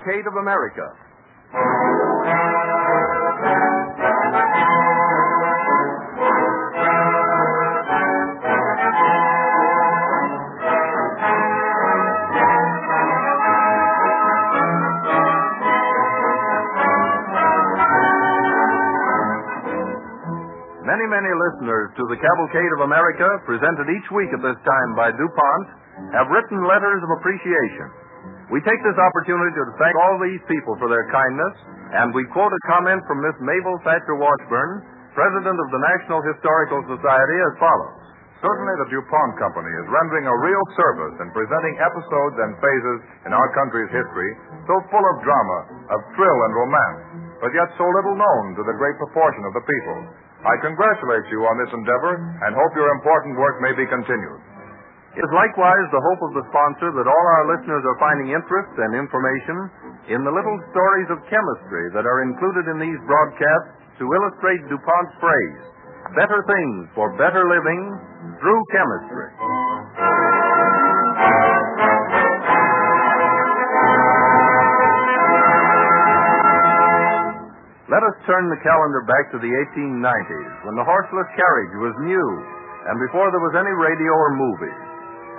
Cavalcade of America. Many listeners to the Cavalcade of America, presented each week at this time by DuPont, have written letters of appreciation. We take this opportunity to thank all these people for their kindness, and we quote a comment from Miss Mabel Thatcher Washburn, President of the National Historical Society, as follows. Certainly the DuPont Company is rendering a real service in presenting episodes and phases in our country's history so full of drama, of thrill and romance, but yet so little known to the great proportion of the people. I congratulate you on this endeavor and hope your important work may be continued. It is likewise the hope of the sponsor that all our listeners are finding interest and information in the little stories of chemistry that are included in these broadcasts to illustrate DuPont's phrase, better things for better living through chemistry. Let us turn the calendar back to the 1890s, when the horseless carriage was new, and before there was any radio or movie.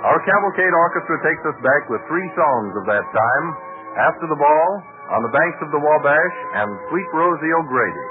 Our Cavalcade Orchestra takes us back with 3 songs of that time, After the Ball, On the Banks of the Wabash, and Sweet Rosie O'Grady.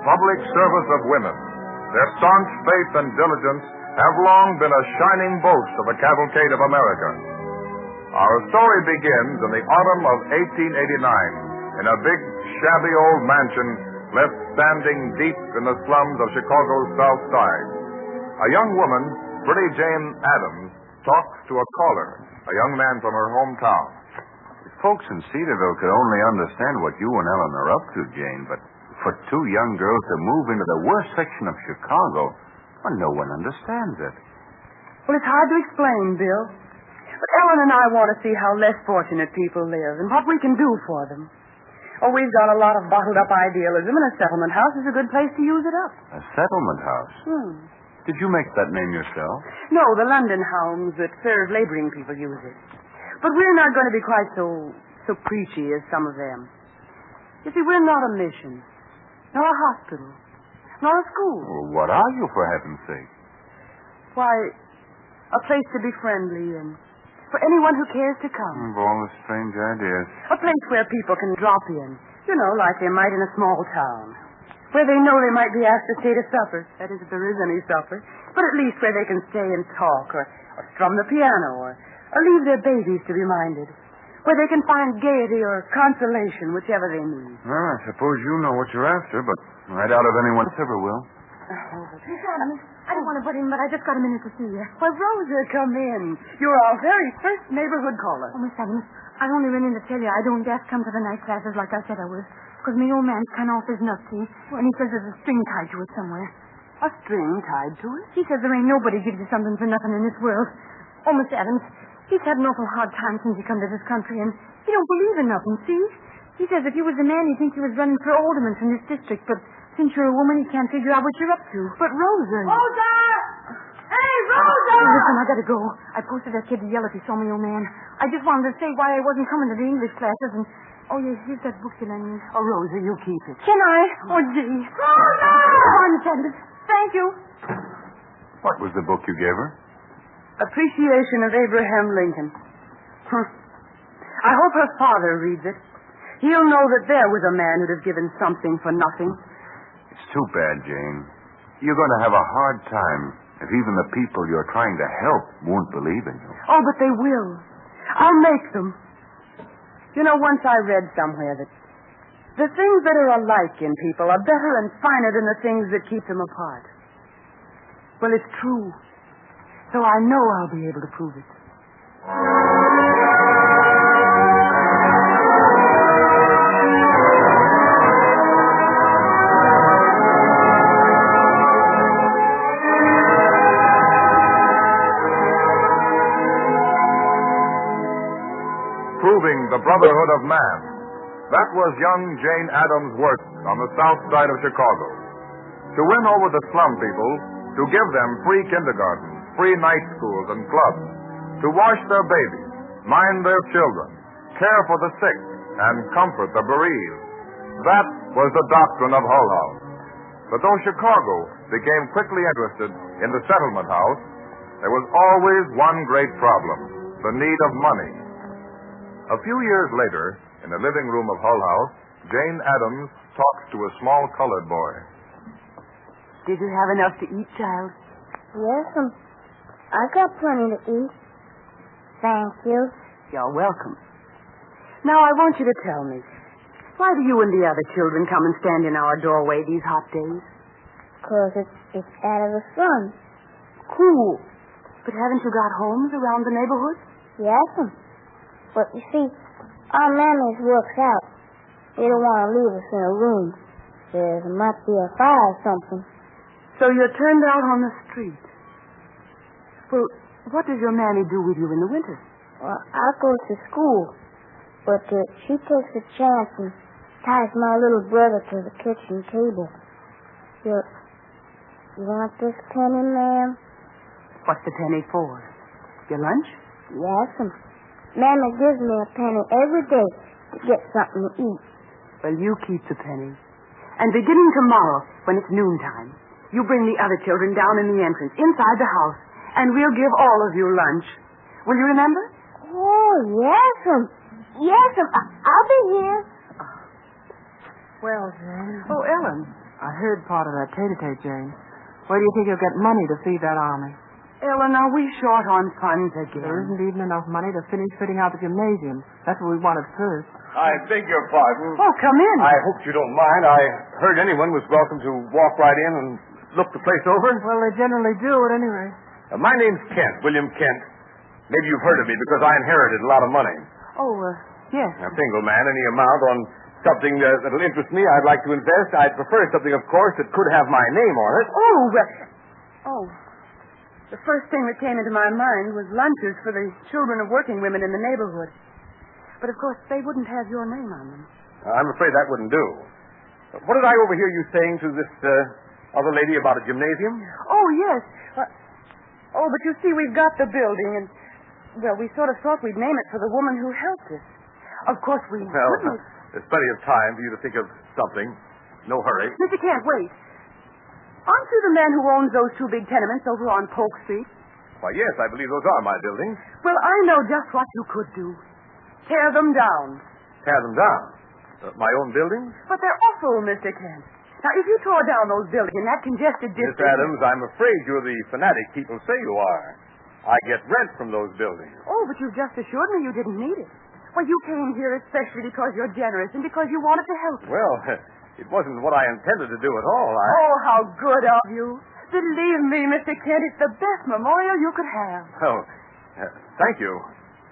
public service of women. Their staunch faith and diligence have long been a shining boast of the Cavalcade of America. Our story begins in the autumn of 1889 in a big, shabby old mansion left standing deep in the slums of Chicago's South Side. A young woman, pretty Jane Addams, talks to a caller, a young man from her hometown. The folks in Cedarville could only understand what you and Ellen are up to, Jane, but for two young girls to move into the worst section of Chicago, well, no one understands it. Well, it's hard to explain, Bill. But Ellen and I want to see how less fortunate people live and what we can do for them. Oh, we've got a lot of bottled-up idealism, and a settlement house is a good place to use it up. A settlement house? Did you make that name yourself? No, the London homes that serve laboring people use it. But we're not going to be quite so preachy as some of them. You see, we're not a mission, nor a hospital, nor a school. Well, what are you, for heaven's sake? Why, a place to be friendly and for anyone who cares to come. Of all the strange ideas. A place where people can drop in, you know, like they might in a small town. Where they know they might be asked to stay to supper. That is, if there is any supper. But at least where they can stay and talk or strum the piano or leave their babies to be minded. Where they can find gaiety or consolation, whichever they need. Well, I suppose you know what you're after, but I doubt if anyone else ever will. Miss Adams, I don't want to butt in, but I just got a minute to see you. Why, Rosa, come in. You're our very first neighborhood caller. Oh, Miss Adams, I only ran in to tell you I don't dare come to the night classes like I said I was. Because my old man's kind of off his nuts, see? And he says there's a string tied to it somewhere. A string tied to it? He says there ain't nobody gives you something for nothing in this world. Oh, Miss Adams, he's had an awful hard time since he come to this country, and he don't believe in nothing, see? He says if you was a man, he'd think you was running for alderman from this district, but since you're a woman, he can't figure out what you're up to. But Rosa... Rosa! Hey, Rosa! Listen, I gotta go. I posted that kid to yell if he saw me, old man. I just wanted to say why I wasn't coming to the English classes, and... Oh, yes, here's that book you lent me. Oh, Rosa, you keep it. Can I? Oh, gee. Rosa! Oh, Miss Adams. Thank you. What was the book you gave her? Appreciation of Abraham Lincoln. I hope her father reads it. He'll know that there was a man who'd have given something for nothing. It's too bad, Jane. You're going to have a hard time if even the people you're trying to help won't believe in you. Oh, but they will. I'll make them. You know, once I read somewhere that the things that are alike in people are better and finer than the things that keep them apart. Well, it's true. So I know I'll be able to prove it. Proving the brotherhood of man. That was young Jane Addams' work on the south side of Chicago. To win over the slum people, to give them free kindergartens, free night schools and clubs, to wash their babies, mind their children, care for the sick, and comfort the bereaved. That was the doctrine of Hull House. But though Chicago became quickly interested in the settlement house, there was always one great problem, the need of money. A few years later, in the living room of Hull House, Jane Addams talks to a small colored boy. Did you have enough to eat, child? Yes, I got plenty to eat. Thank you. You're welcome. Now, I want you to tell me, why do you and the other children come and stand in our doorway these hot days? 'Cause it's out of the sun. Cool. But haven't you got homes around the neighborhood? Yes, but you see, our mammies works out. They don't want to leave us in a room. There might be a fire or something. So you're turned out on the street. Well, what does your mammy do with you in the winter? Well, I go to school, but she takes a chance and ties my little brother to the kitchen table. You want this penny, ma'am? What's the penny for? Your lunch? Yes, Mammy gives me a penny every day to get something to eat. Well, you keep the penny. And beginning tomorrow, when it's noontime, you bring the other children down in the entrance, inside the house, and we'll give all of you lunch. Will you remember? Oh, yes, I'll be here. Well, Jane. Oh, Ellen, I heard part of that tete-a-tete, Jane. Where do you think you'll get money to feed that army? Ellen, are we short on funds again? There isn't even enough money to finish fitting out the gymnasium. That's what we wanted first. I beg your pardon. Oh, come in. I hope you don't mind. I heard anyone was welcome to walk right in and look the place over. Well, they generally do at any rate. My name's Kent, William Kent. Maybe you've heard of me because I inherited a lot of money. Oh, yes. A single man, any amount on something that'll interest me, I'd like to invest. I'd prefer something, of course, that could have my name on it. Oh. The first thing that came into my mind was lunches for the children of working women in the neighborhood. But, of course, they wouldn't have your name on them. I'm afraid that wouldn't do. What did I overhear you saying to this other lady about a gymnasium? Oh, yes. But you see, we've got the building, and, well, we sort of thought we'd name it for the woman who helped us. Of course, we couldn't. There's plenty of time for you to think of something. No hurry. Mr. Kent, wait. Aren't you the man who owns those two big tenements over on Polk Street? Why, yes, I believe those are my buildings. Well, I know just what you could do. Tear them down. Tear them down? My own buildings? But they're awful, Mr. Kent. Now, if you tore down those buildings in that congested district... Miss Adams, I'm afraid you're the fanatic people say you are. I get rent from those buildings. Oh, but you just assured me you didn't need it. Well, you came here especially because you're generous and because you wanted to help us. Well, it wasn't what I intended to do at all. Oh, how good of you. Believe me, Mr. Kent, it's the best memorial you could have. Oh, thank you.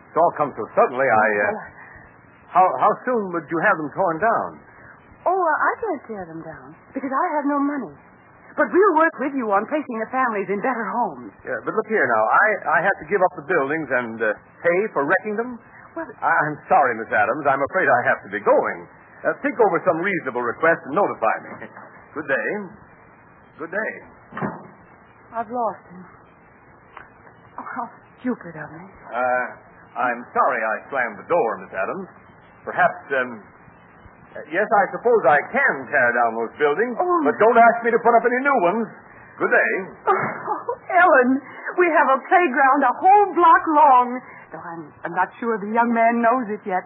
It's all come so suddenly. How soon would you have them torn down? Oh, I can't tear them down because I have no money. But we'll work with you on placing the families in better homes. Yeah, but look here now. I have to give up the buildings and pay for wrecking them? Well, I'm sorry, Miss Adams. I'm afraid I have to be going. Think over some reasonable request and notify me. Good day. Good day. I've lost him. Oh, how stupid of me. I'm sorry I slammed the door, Miss Adams. Perhaps, yes, I suppose I can tear down those buildings, but don't ask me to put up any new ones. Good day. Oh, Ellen, we have a playground a whole block long, though I'm not sure the young man knows it yet.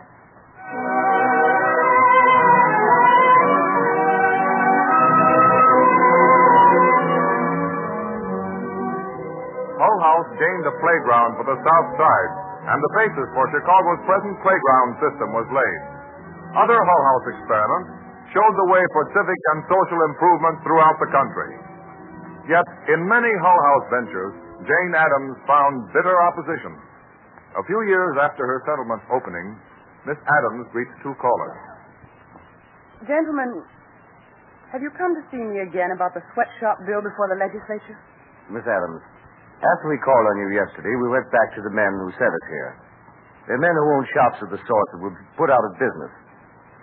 Hull House gained a playground for the South Side, and the basis for Chicago's present playground system was laid. Other Hull House experiments showed the way for civic and social improvement throughout the country. Yet, in many Hull House ventures, Jane Addams found bitter opposition. A few years after her settlement opening, Miss Addams reached two callers. Gentlemen, have you come to see me again about the sweatshop bill before the legislature? Miss Addams, after we called on you yesterday, we went back to the men who sent us here. They're men who own shops of the sort that would be put out of business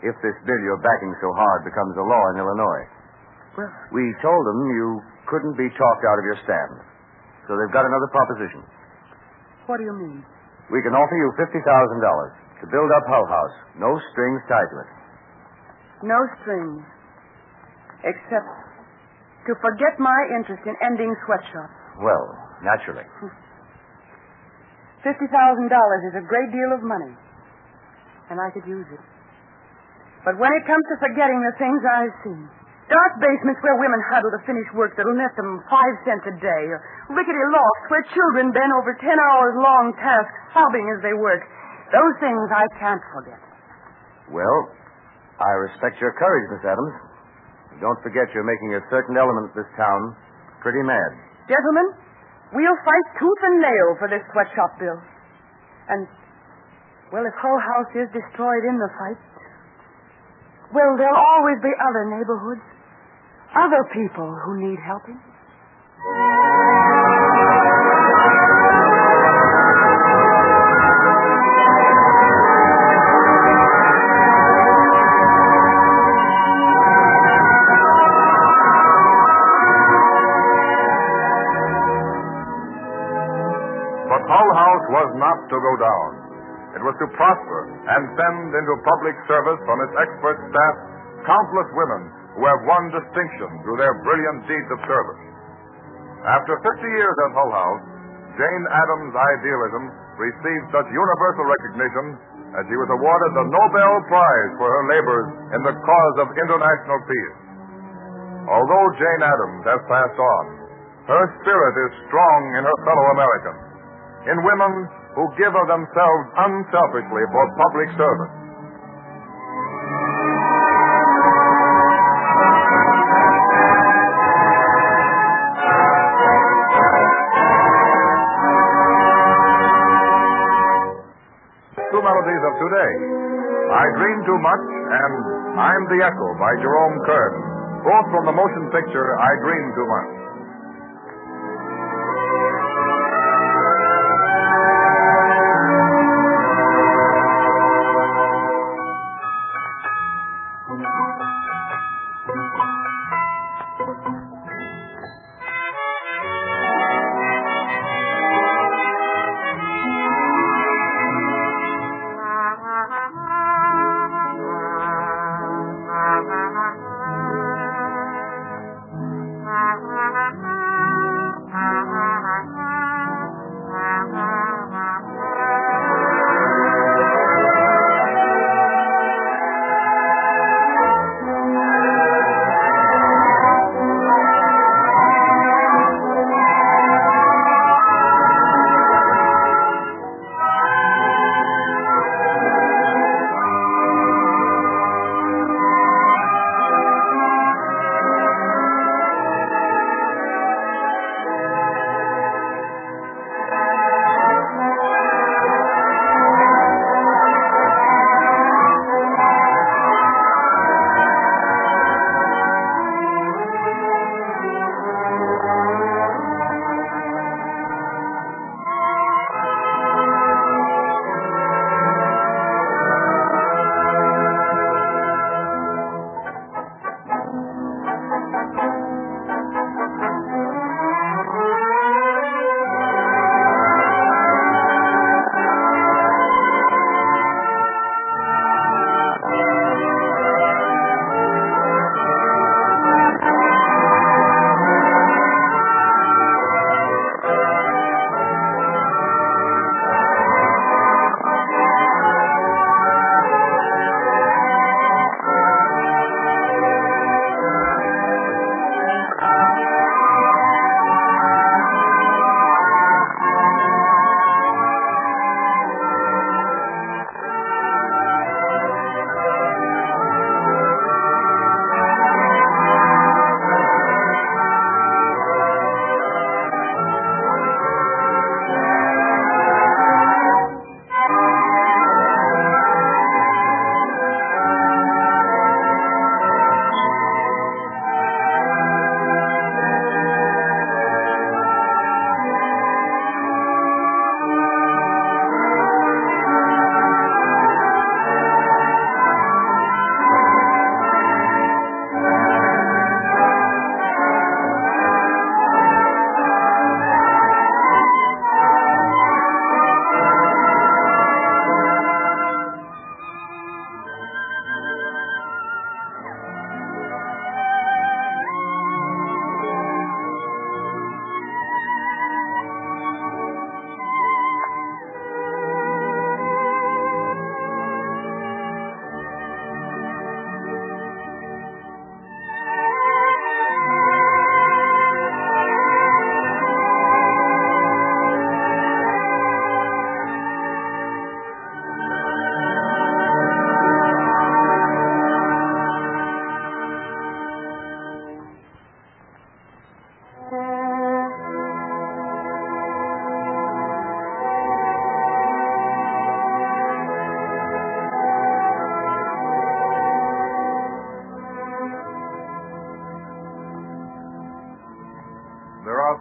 if this bill you're backing so hard becomes a law in Illinois. Well, we told them you couldn't be talked out of your stand. So they've got another proposition. What do you mean? We can offer you $50,000 to build up Hull House. No strings tied to it. No strings. Except to forget my interest in ending sweatshops. Well, naturally. $50,000 is a great deal of money. And I could use it. But when it comes to forgetting the things I've seen, dark basements where women huddle to finish work that'll net them 5 cents a day, or rickety lofts where children bend over 10 hours long tasks, sobbing as they work, those things I can't forget. Well, I respect your courage, Miss Adams. Don't forget you're making a certain element of this town pretty mad. Gentlemen, we'll fight tooth and nail for this sweatshop bill. And, well, if Hull House is destroyed in the fight, well, there'll always be other neighborhoods, other people who need helping. But Hull House was not to go down. It was to prosper and send into public service from its expert staff countless women who have won distinction through their brilliant deeds of service. After 50 years at Hull House, Jane Addams' idealism received such universal recognition as she was awarded the Nobel Prize for her labors in the cause of international peace. Although Jane Addams has passed on, Her spirit is strong in her fellow Americans, in women who give of themselves unselfishly for public service. Two melodies of today, I Dream Too Much and I'm the Echo by Jerome Kern, both from the motion picture I Dream Too Much.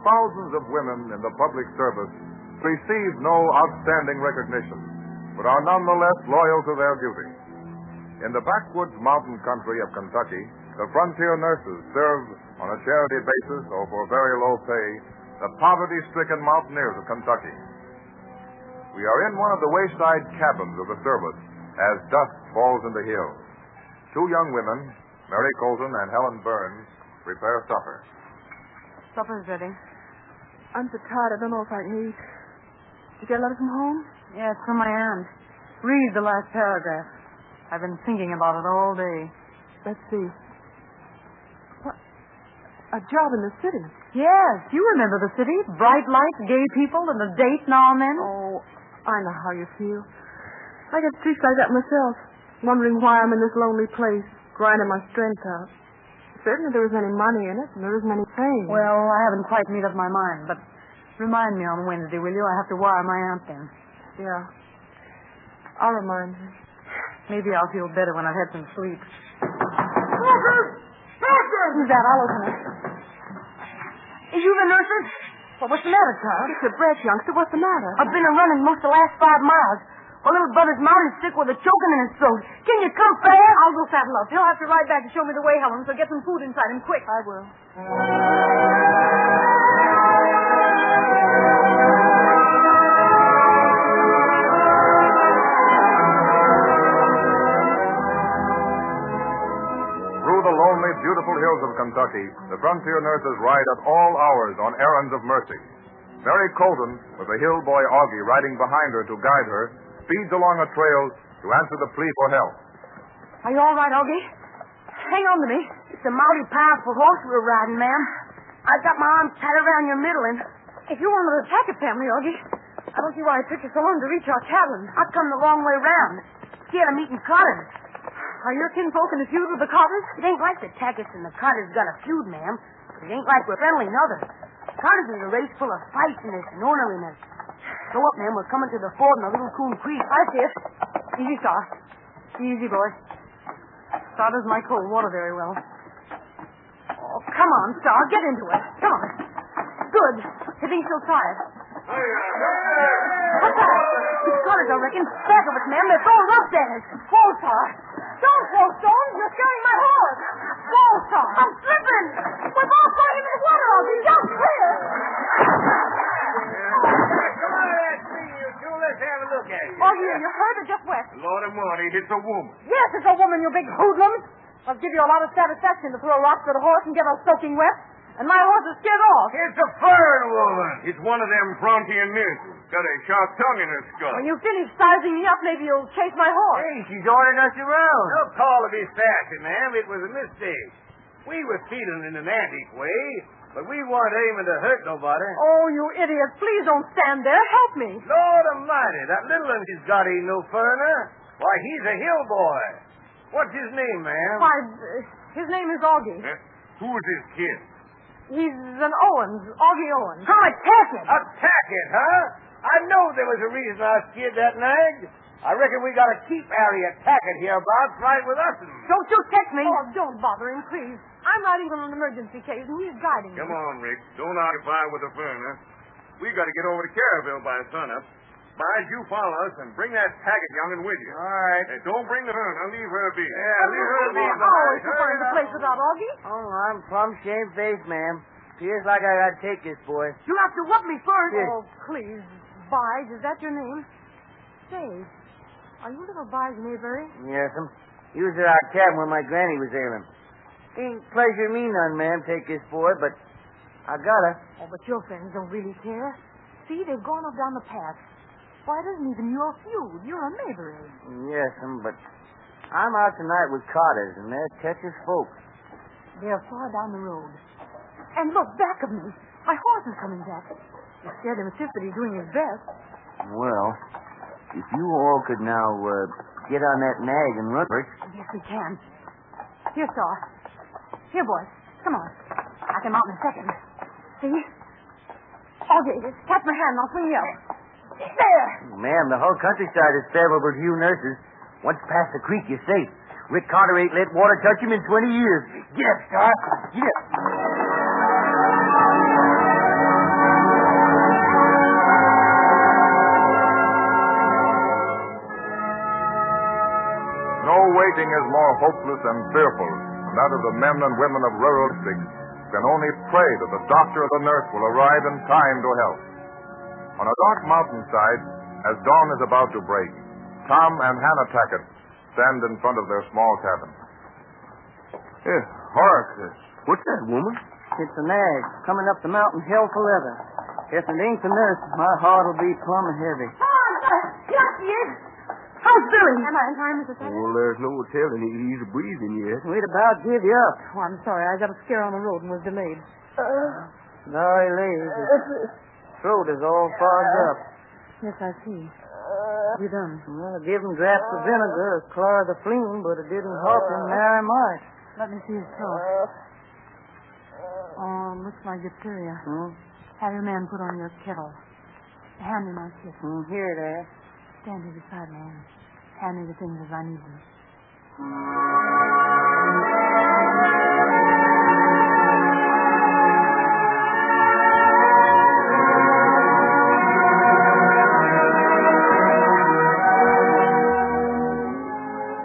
Thousands of women in the public service receive no outstanding recognition, but are nonetheless loyal to their duty. In the backwoods mountain country of Kentucky, the frontier nurses serve on a charity basis or for very low pay the poverty-stricken mountaineers of Kentucky. We are in one of the wayside cabins of the service as dusk falls in the hills. Two young women, Mary Colton and Helen Burns, prepare supper. Supper's ready. I'm so tired, I don't know if I can eat. Did you get a letter from home? Yes, from my aunt. Read the last paragraph. I've been thinking about it all day. Let's see. What? A job in the city? Yes, you remember the city. Bright lights, gay people, and a date now and then. Oh, I know how you feel. I get streaks like that myself, wondering why I'm in this lonely place, grinding my strength out. Certainly there isn't any money in it, and there isn't any fame. Well, I haven't quite made up my mind, but remind me on Wednesday, will you? I have to wire my aunt then. Yeah. I'll remind you. Maybe I'll feel better when I've had some sleep. Doctor! Who's that? I'll open it. Is you the nurses? Well, what's the matter, child? It's a breath, youngster. What's the matter? I've been running most of the last 5 miles. My little brother's mouth is sick with a choking in his throat. Can you come fast? I'll go saddle up. He'll have to ride back to show me the way, Helen, so get some food inside him quick. I will. Through the lonely, beautiful hills of Kentucky, the frontier nurses ride at all hours on errands of mercy. Mary Colton, with the hill boy Augie riding behind her to guide her, speeds along a trail to answer the plea for help. Are you all right, Augie? Hang on to me. It's a mighty powerful horse we're riding, ma'am. I've got my arms tied around your middle, and if you're one of the Tackett family, Augie, I don't see why it took you so long to reach our cabin. I've come the wrong way round. Scared of meeting Cotters. Are your kinfolk in a feud with the Cotters? It ain't like the Tacketts and the Cotters got a feud, ma'am. But it ain't like we're friendly, neither. Cotters is a race full of feistiness and orneriness. Go up, ma'am. We're coming to the ford in a little coon creek. I see it. Easy, Star. Easy, boy. Star doesn't like cold water very well. Oh, come on, Star. Get into it. Come on. Good. He thinks he'll try it. What's that? It's Cotters, I reckon. Back of us, ma'am. They're throwing rocks at us. Fall, Star. Don't throw stones. You're scaring my horse. Fall, Star. I'm slipping. We're both going into the water, Augie. Jump clear. Let's have a look at it. Augie, are you hurt or just wet? Lord Almighty, it's a woman. Yes, it's a woman, you big hoodlum. I'll give you a lot of satisfaction to throw rocks at a horse and get us soaking wet. And my horse is scared off. It's a furred woman. It's one of them frontier nurses. Got a sharp tongue in her skull. When you finish sizing me up, maybe you'll chase my horse. Hey, she's ordering us around. Don't call to be sassy, ma'am. It was a mistake. We were feeling in an antique way, but we weren't aiming to hurt nobody. Oh, you idiot. Please don't stand there. Help me. Lord Almighty, that little one she's got ain't no foreigner. Why, he's a hill boy. What's his name, ma'am? Why, his name is Augie. Who is his kid? He's an Owens, Augie Owens. How attack it? Attack it, huh? I know there was a reason I scared that nag. I reckon we got to keep Harriet Tackett hereabouts right with us. Don't you catch me. Oh, don't bother him, please. I'm riding on an emergency case, and he's guiding me. Come on, Rick. Don't occupy with the foreigner. We got to get over to Caraville by sunup. Bide, you follow us and bring that Tackett young'un with you. All right. Hey, don't bring the foreigner. Leave her be. Yeah, leave her be. Always to find the place without Augie. Oh, I'm plumb shamefaced, ma'am. Feels like I gotta take this boy. You'll have to whoop me first. Yes. Oh, please. Bige, is that your name? Say, are you little Bige Mayberry? Yes'm. He was at our cabin when my granny was ailing. Ain't pleasure me none, ma'am, take this boy, but I gotta. Oh, but your friends don't really care. See, they've gone off down the path. Why, it isn't even your feud. You're a Mayberry. Yes'm, but I'm out tonight with Carters, and they're Texas folks. They're far down the road. And look, back of me. My horse is coming back. You scared him stiff, but he's doing his best. Well, if you all could now get on that nag and run. Yes, we can. Here, Star. Here, boys. Come on. I can mount in a second. See? Okay, catch my hand and I'll swing you up. There! Ma'am, the whole countryside is favorable to you nurses. Once past the creek, you're safe. Rick Carter ain't let water touch him in 20 years. Get up, Star. Get up. No waiting is more hopeless and fearful than that of the men and women of rural districts who can only pray that the doctor or the nurse will arrive in time to help. On a dark mountainside, as dawn is about to break, Tom and Hannah Tackett stand in front of their small cabin. Here, hark. What's that, woman? It's a nag coming up the mountain hell for leather. If it ain't the nurse, my heart'll be plumb heavy. Yes, he is. How's Billy? Am I in time, Mrs. Tackett? Well, there's no telling. He's breathing yet. We'd about give you up. Oh, I'm sorry. I got a scare on the road and was delayed. There he lays. His throat is all fogged up. Yes, I see. You done? Well, I give him drops of vinegar to clear the phlegm, but it didn't help him nary much. Let me see his throat. Looks like diphtheria. Have your man put on your kettle. Hand me my kit. Here, there. Stand here beside me and hand me the things as I need them.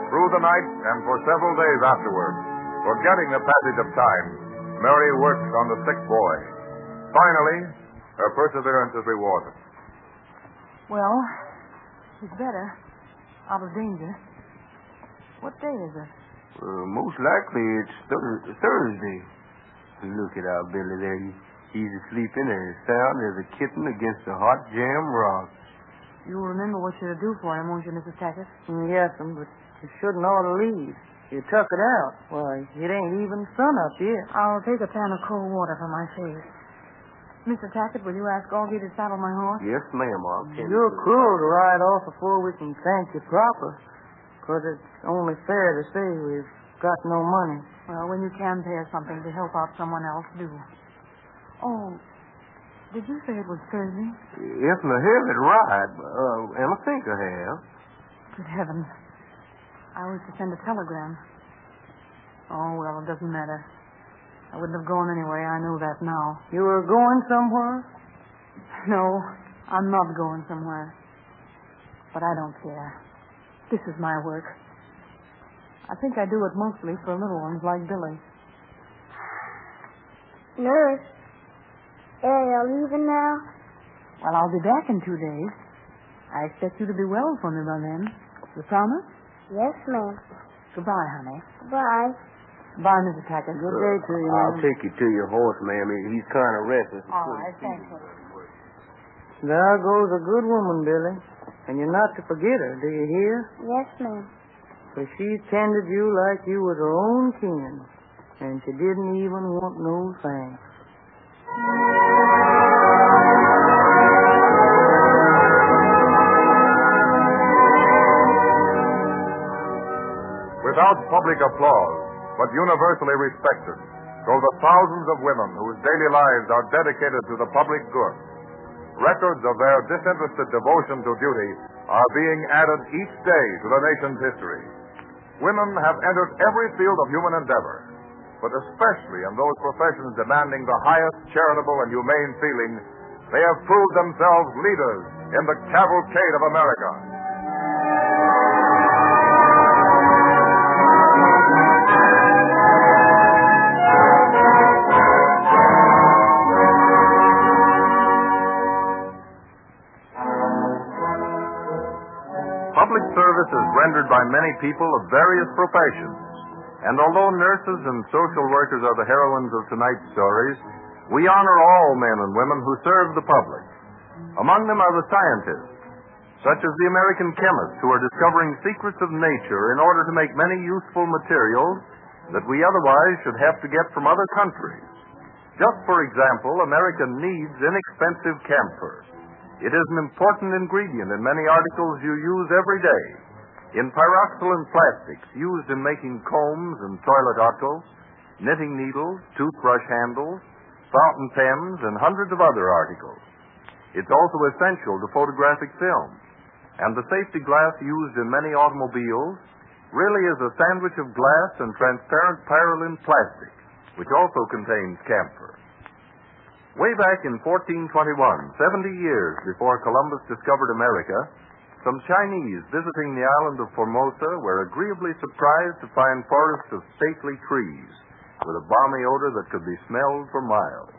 Through the night and for several days afterward, forgetting the passage of time, Mary worked on the sick boy. Finally, her perseverance is rewarded. Well, he's better. Out of danger. What day is it? Most likely it's Thursday. Look at our Billy there. He's sleeping as sound as a kitten against a hot jam rock. You'll remember what you're to do for him, won't you, Mrs. Tackett? Yes, but you shouldn't ought to leave. You tuck it out. Why, it ain't even sun up yet. I'll take a pan of cold water for my face. Mr. Tackett, will you ask Augie to saddle my horse? Yes, ma'am. I'll tell you. You're cruel to ride off before we can thank you proper. Because it's only fair to say we've got no money. Well, when you can pay us something to help out someone else, do. Oh, did you say it was Thursday? Yes, I have it right. And I think I have. Good heavens. I was to send a telegram. Oh, well, it doesn't matter. I wouldn't have gone anyway. I know that now. You were going somewhere? No, I'm not going somewhere. But I don't care. This is my work. I think I do it mostly for little ones like Billy. Nurse, are you leaving now? Well, I'll be back in 2 days. I expect you to be well for me by then. You promise? Yes, ma'am. Goodbye, honey. Bye. Bye, Mrs. Tackett. Good day to you. I'll take you to your horse, ma'am. He's kind of restless. All right, thank you. There goes a good woman, Billy. And you're not to forget her, do you hear? Yes, ma'am. For she tended you like you was her own kin. And she didn't even want no thanks. Without public applause, but universally respected, go the thousands of women whose daily lives are dedicated to the public good. Records of their disinterested devotion to duty are being added each day to the nation's history. Women have entered every field of human endeavor, but especially in those professions demanding the highest charitable and humane feeling, they have proved themselves leaders in the cavalcade of America. Public service is rendered by many people of various professions. And although nurses and social workers are the heroines of tonight's stories, we honor all men and women who serve the public. Among them are the scientists, such as the American chemists who are discovering secrets of nature in order to make many useful materials that we otherwise should have to get from other countries. Just for example, America needs inexpensive camphor. It is an important ingredient in many articles you use every day. In pyroxylin plastics used in making combs and toilet articles, knitting needles, toothbrush handles, fountain pens, and hundreds of other articles. It's also essential to photographic film. And the safety glass used in many automobiles really is a sandwich of glass and transparent pyrrolin plastic, which also contains camphor. Way back in 1421, 70 years before Columbus discovered America, some Chinese visiting the island of Formosa were agreeably surprised to find forests of stately trees with a balmy odor that could be smelled for miles.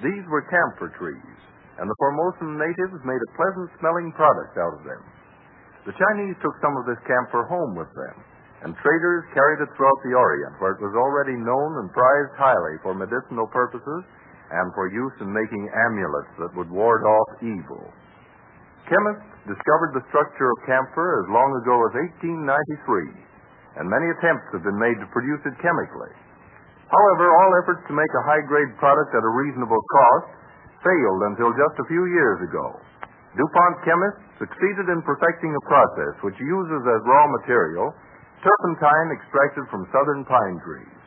These were camphor trees, and the Formosan natives made a pleasant-smelling product out of them. The Chinese took some of this camphor home with them, and traders carried it throughout the Orient, where it was already known and prized highly for medicinal purposes and for use in making amulets that would ward off evil. Chemists discovered the structure of camphor as long ago as 1893, and many attempts have been made to produce it chemically. However, all efforts to make a high-grade product at a reasonable cost failed until just a few years ago. DuPont chemists succeeded in perfecting a process which uses as raw material turpentine extracted from southern pine trees.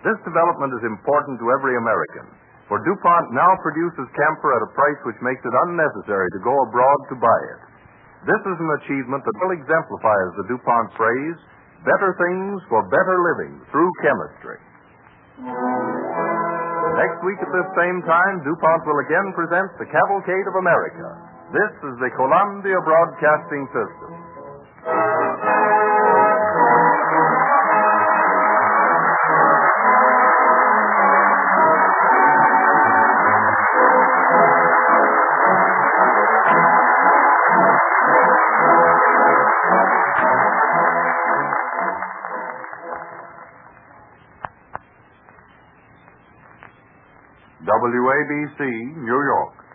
This development is important to every American, for DuPont now produces camphor at a price which makes it unnecessary to go abroad to buy it. This is an achievement that well exemplifies the DuPont phrase, better things for better living through chemistry. Next week at this same time, DuPont will again present the Cavalcade of America. This is the Columbia Broadcasting System. WABC, New York.